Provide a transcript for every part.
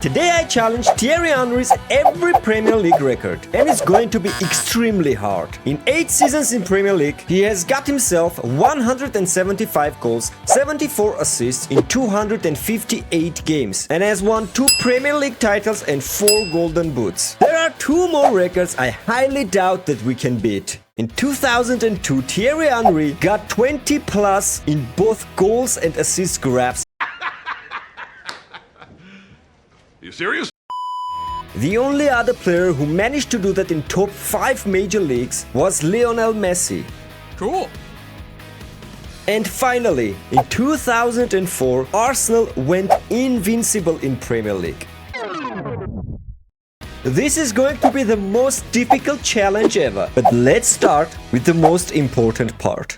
Today I challenge Thierry Henry's every Premier League record, and it's going to be extremely hard. In 8 seasons in Premier League, he has got himself 175 goals, 74 assists in 258 games, and has won 2 Premier League titles and 4 Golden Boots. There are 2 more records I highly doubt that we can beat. In 2002, Thierry Henry got 20 plus in both goals and assist grabs. You serious? The only other player who managed to do that in top 5 major leagues was Lionel Messi. Cool. And finally, in 2004, Arsenal went invincible in Premier League. This is going to be the most difficult challenge ever, but let's start with the most important part.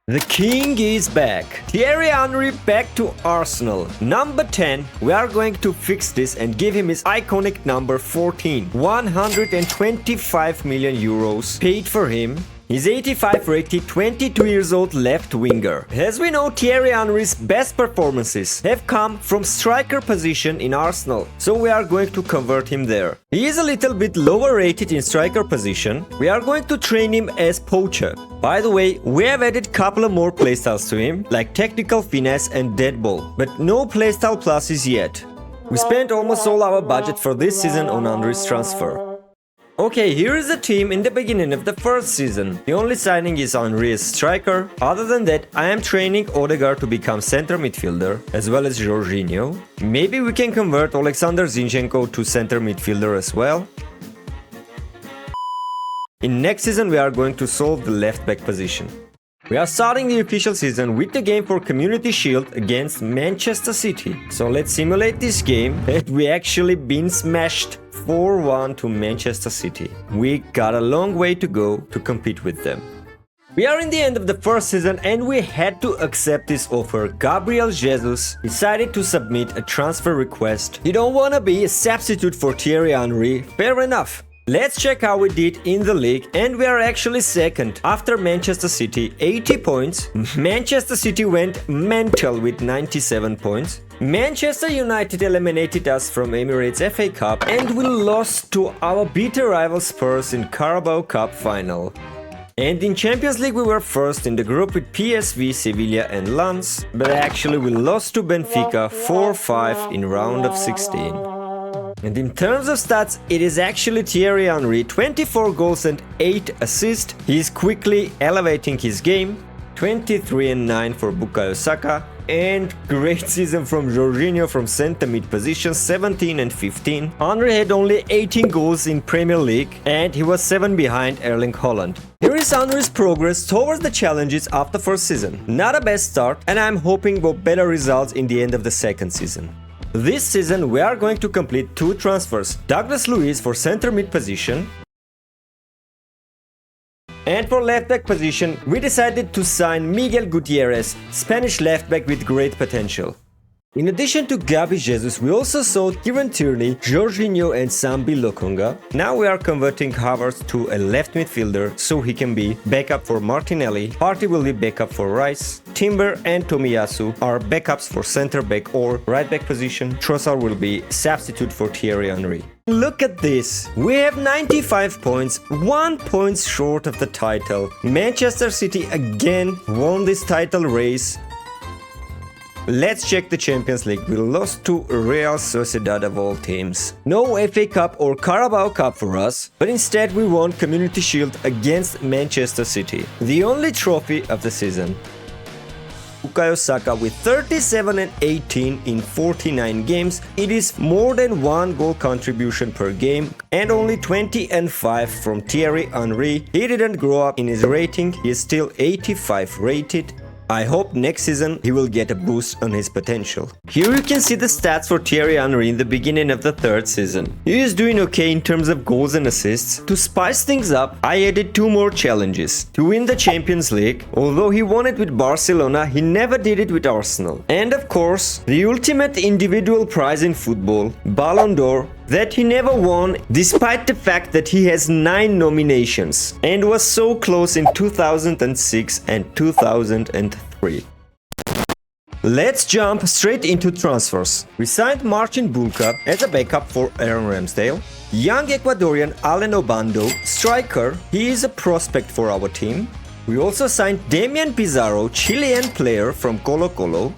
The king is back. Thierry Henry back to Arsenal. Number 10. We are going to fix this and give him his iconic number 14. 125 million euros paid for him. He's 85 rated, 22 years old left winger. As we know, Thierry Henry's best performances have come from striker position in Arsenal, so we are going to convert him there. He is a little bit lower rated in striker position. We are going to train him as poacher. By the way, we have added couple of more playstyles to him, like technical finesse and dead ball, but no playstyle pluses yet. We spent almost all our budget for this season on Henry's transfer. Okay, here is the team in the beginning of the first season. The only signing is Henry as striker. Other than that, I am training Odegaard to become center midfielder, as well as Jorginho. Maybe we can convert Alexander Zinchenko to center midfielder as well. In next season, we are going to solve the left back position. We are starting the official season with the game for Community Shield against Manchester City. So let's simulate this game that we actually been smashed 4-1 to Manchester City. We got a long way to go to compete with them. We are in the end of the first season and we had to accept this offer. Gabriel Jesus decided to submit a transfer request. You don't want to be a substitute for Thierry Henry? Fair enough. Let's check how we did in the league, and we are actually second after Manchester City, 80 points. Manchester City went mental with 97 points. Manchester United eliminated us from Emirates FA Cup, and we lost to our bitter rival Spurs in Carabao Cup final. And in Champions League we were first in the group with PSV, Sevilla and Lens, but actually we lost to Benfica 4-5 in round of 16. And in terms of stats, it is actually Thierry Henry, 24 goals and 8 assists. He is quickly elevating his game. 23 and 9 for Bukayo Saka. And great season from Jorginho from centre mid position, 17 and 15. Henry had only 18 goals in Premier League and he was 7 behind Erling Haaland. Here is Henry's progress towards the challenges after first season. Not a best start, and I'm hoping for better results in the end of the second season. This season we are going to complete 2 transfers. Douglas Luiz for center mid position. And for left back position, we decided to sign Miguel Gutierrez, Spanish left back with great potential. In addition to Gabi Jesus, we also sold Kieran Tierney, Jorginho and Sambi Lokonga. Now we are converting Havertz to a left midfielder so he can be backup for Martinelli. Partey will be backup for Rice. Timber and Tomiyasu are backups for center back or right back position. Trossard will be substitute for Thierry Henry. Look at this. We have 95 points, 1 point short of the title. Manchester City again won this title race. Let's check the Champions League. We lost to Real Sociedad of all teams. No FA Cup or Carabao Cup for us, but instead we won Community Shield against Manchester City. The only trophy of the season. Bukayo Saka with 37 and 18 in 49 games. It is more than 1 goal contribution per game and only 20 and 5 from Thierry Henry. He didn't grow up in his rating. He is still 85 rated. I hope next season he will get a boost on his potential. Here you can see the stats for Thierry Henry in the beginning of the third season. He is doing okay in terms of goals and assists. To spice things up, I added 2 more challenges. To win the Champions League, although he won it with Barcelona, he never did it with Arsenal. And of course, the ultimate individual prize in football, Ballon d'Or, that he never won despite the fact that he has 9 nominations and was so close in 2006 and 2003. Let's jump straight into transfers. We signed Marcin Bulka as a backup for Aaron Ramsdale. Young Ecuadorian Allen Obando, striker, he is a prospect for our team. We also signed Damian Pizarro, Chilean player from Colo-Colo.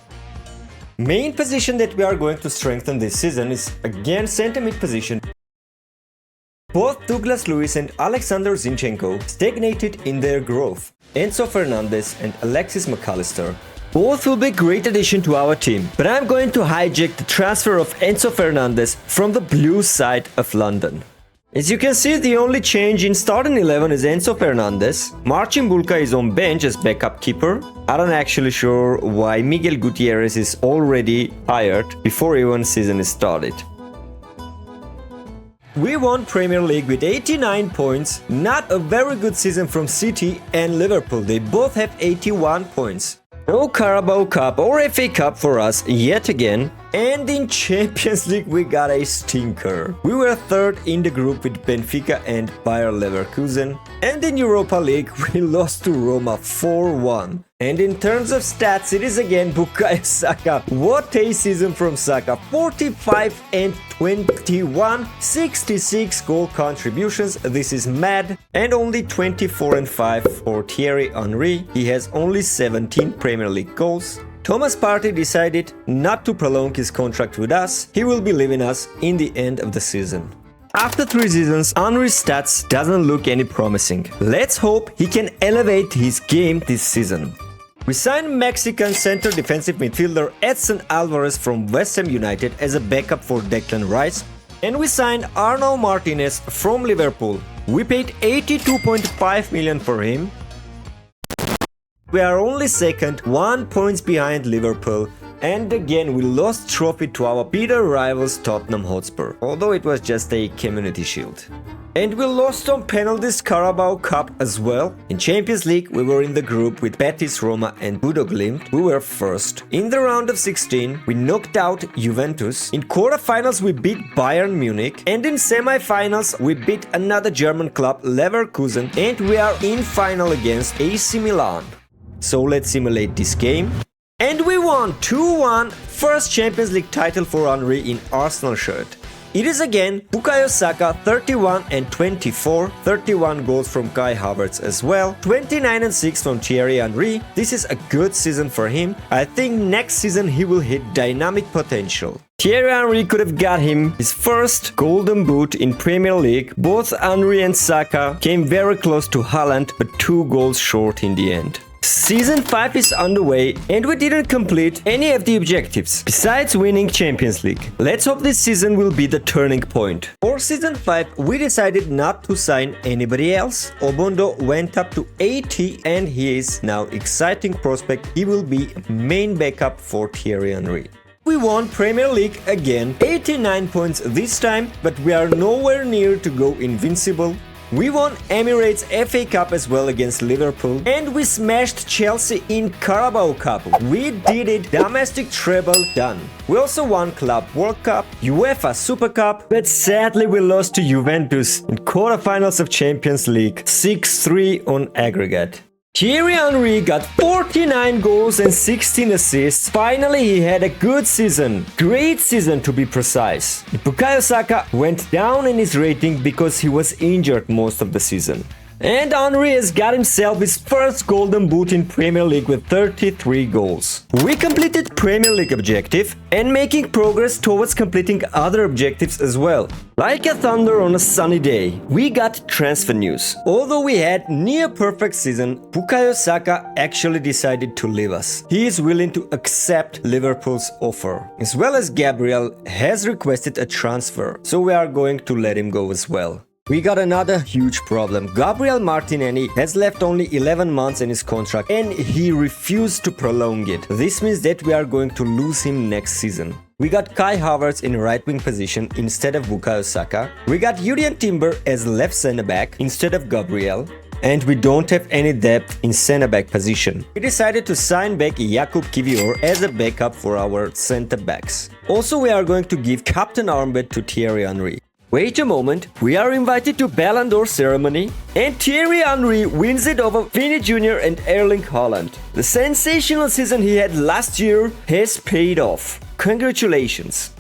Main position that we are going to strengthen this season is again center mid position. Both Douglas Luiz and Alexander Zinchenko stagnated in their growth. Enzo Fernandez and Alexis McAllister. Both will be great addition to our team, but I'm going to hijack the transfer of Enzo Fernandez from the blue side of London. As you can see, the only change in starting 11 is Enzo Fernandez. Marcin Bulka is on bench as backup keeper. I'm not actually sure why Miguel Gutierrez is already hired before even season is started. We won Premier League with 89 points, not a very good season from City and Liverpool, they both have 81 points. No Carabao Cup or FA Cup for us yet again, and in Champions League we got a stinker. We were third in the group with Benfica and Bayer Leverkusen, and in Europa League we lost to Roma 4-1. And in terms of stats, it is again Bukayo Saka. What a season from Saka! 45 and 21, 66 goal contributions, this is mad. And only 24 and 5 for Thierry Henry, he has only 17 Premier League goals. Thomas Partey decided not to prolong his contract with us, he will be leaving us in the end of the season. After 3 seasons, Henry's stats doesn't look any promising. Let's hope he can elevate his game this season. We signed Mexican center defensive midfielder Edson Alvarez from West Ham United as a backup for Declan Rice. And we signed Arnaud Martinez from Liverpool. We paid 82.5 million for him. We are only second, 1 point behind Liverpool. And again we lost trophy to our bitter rivals Tottenham Hotspur, although it was just a community shield. And we lost on penalties Carabao Cup as well. In Champions League we were in the group with Betis, Roma and Bodo Glimt. We were first. In the round of 16 we knocked out Juventus. In quarterfinals we beat Bayern Munich. And in semi-finals we beat another German club Leverkusen. And we are in final against AC Milan. So let's simulate this game. And we won 2-1, first Champions League title for Henry in Arsenal shirt. It is again Bukayo Saka 31 and 24, 31 goals from Kai Havertz as well, 29 and 6 from Thierry Henry. This is a good season for him. I think next season he will hit dynamic potential. Thierry Henry could have got him his first golden boot in Premier League. Both Henry and Saka came very close to Haaland but 2 goals short in the end. Season 5 is underway and we didn't complete any of the objectives, besides winning Champions League. Let's hope this season will be the turning point. For Season 5, we decided not to sign anybody else. Obondo went up to 80 and he is now exciting prospect. He will be main backup for Thierry Henry. We won Premier League again, 89 points this time, but we are nowhere near to go invincible. We won Emirates FA Cup as well against Liverpool, and we smashed Chelsea in Carabao Cup. We did it, domestic treble done. We also won Club World Cup, UEFA Super Cup, but sadly we lost to Juventus in quarterfinals of Champions League, 6-3 on aggregate. Thierry Henry got 49 goals and 16 assists. Finally, he had a good season. Great season to be precise. Bukayo Saka went down in his rating because he was injured most of the season. And Henry has got himself his first golden boot in Premier League with 33 goals. We completed Premier League objective and making progress towards completing other objectives as well. Like a thunder on a sunny day, we got transfer news. Although we had near perfect season, Bukayo Saka actually decided to leave us. He is willing to accept Liverpool's offer. As well as Gabriel has requested a transfer, so we are going to let him go as well. We got another huge problem. Gabriel Martinelli has left only 11 months in his contract and he refused to prolong it. This means that we are going to lose him next season. We got Kai Havertz in right wing position instead of Bukayo Saka. We got Julian Timber as left center back instead of Gabriel. And we don't have any depth in center back position. We decided to sign back Jakub Kiwior as a backup for our center backs. Also, we are going to give captain armband to Thierry Henry. Wait a moment, we are invited to Ballon d'Or ceremony and Thierry Henry wins it over Vinny Jr. and Erling Haaland. The sensational season he had last year has paid off. Congratulations!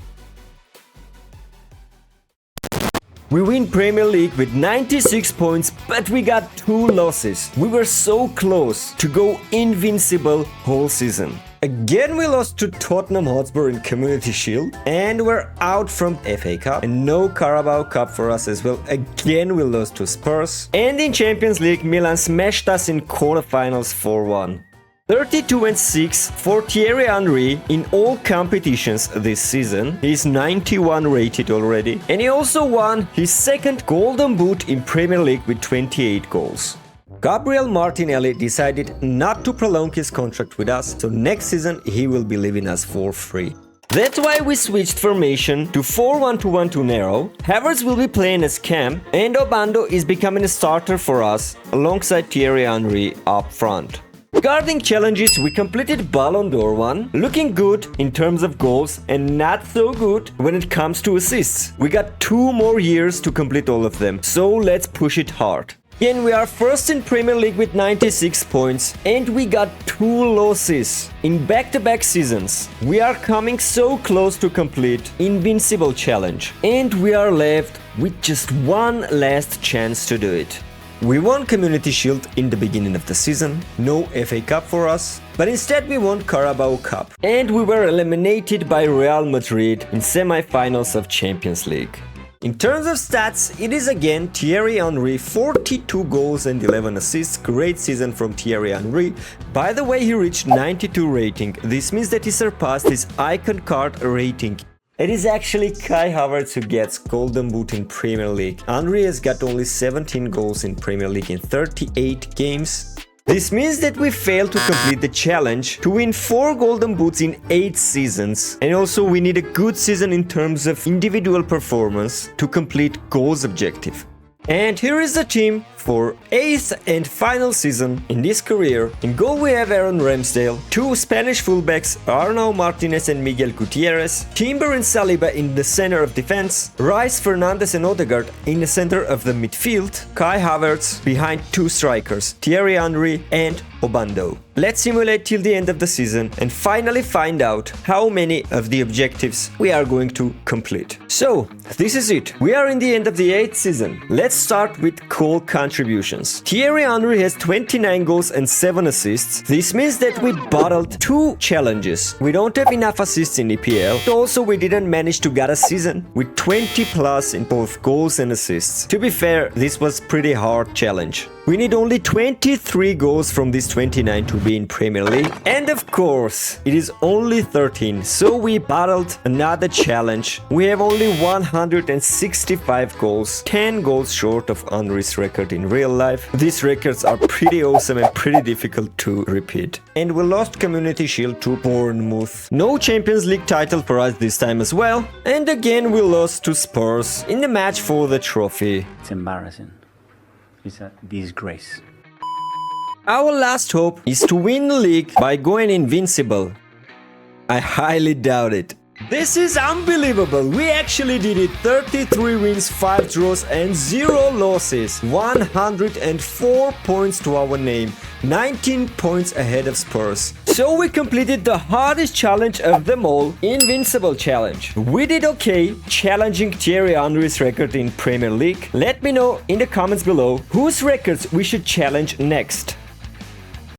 We win Premier League with 96 points, but we got 2 losses. We were so close to go invincible whole season. Again we lost to Tottenham Hotspur in Community Shield and we're out from FA Cup and no Carabao Cup for us as well. Again we lost to Spurs and in Champions League Milan smashed us in quarterfinals 4-1. 32-6 for Thierry Henry in all competitions this season. He's 91 rated already and he also won his second Golden Boot in Premier League with 28 goals. Gabriel Martinelli decided not to prolong his contract with us, so next season he will be leaving us for free. That's why we switched formation to 4-1-2-1-2 narrow. Havertz will be playing as cam and Obando is becoming a starter for us alongside Thierry Henry up front. Regarding challenges, we completed Ballon d'Or 1, looking good in terms of goals and not so good when it comes to assists. We got 2 more years to complete all of them, so let's push it hard. Again, we are first in Premier League with 96 points and we got 2 losses in back-to-back seasons. We are coming so close to complete Invincible challenge and we are left with just one last chance to do it. We won Community Shield in the beginning of the season, no FA Cup for us, but instead we won Carabao Cup and we were eliminated by Real Madrid in semi-finals of Champions League. In terms of stats, it is again Thierry Henry, 42 goals and 11 assists, great season from Thierry Henry. By the way, he reached 92 rating, this means that he surpassed his icon card rating. It is actually Kai Havertz who gets Golden Boot in Premier League. Henry has got only 17 goals in Premier League in 38 games. This means that we failed to complete the challenge to win 4 Golden Boots in 8 seasons. And also we need a good season in terms of individual performance to complete goals objective. And here is the team for 8th and final season in this career. In goal we have Aaron Ramsdale, 2 Spanish fullbacks Arnau Martinez and Miguel Gutierrez, Timber and Saliba in the center of defense, Rice, Fernandes and Odegaard in the center of the midfield, Kai Havertz behind 2 strikers, Thierry Henry and Obando. Let's simulate till the end of the season and finally find out how many of the objectives we are going to complete. So, this is it. We are in the end of the 8th season. Let's start with goal contributions. Thierry Henry has 29 goals and 7 assists. This means that we bottled 2 challenges. We don't have enough assists in EPL. Also, we didn't manage to get a season with 20 plus in both goals and assists. To be fair, this was pretty hard challenge. We need only 23 goals from these 29 to be in Premier League. And of course, it is only 13, so we battled another challenge. We have only 165 goals, 10 goals short of Henry's record in real life. These records are pretty awesome and pretty difficult to repeat. And we lost Community Shield to Bournemouth. No Champions League title for us this time as well. And again we lost to Spurs in the match for the trophy. It's embarrassing. It's a disgrace. Our last hope is to win the league by going invincible. I highly doubt it. This is unbelievable. We actually did it. 33 wins, 5 draws and 0 losses. 104 points to our name. 19 points ahead of Spurs. So we completed the hardest challenge of them all, Invincible challenge. We did okay, challenging Thierry Henry's record in Premier League. Let me know in the comments below whose records we should challenge next.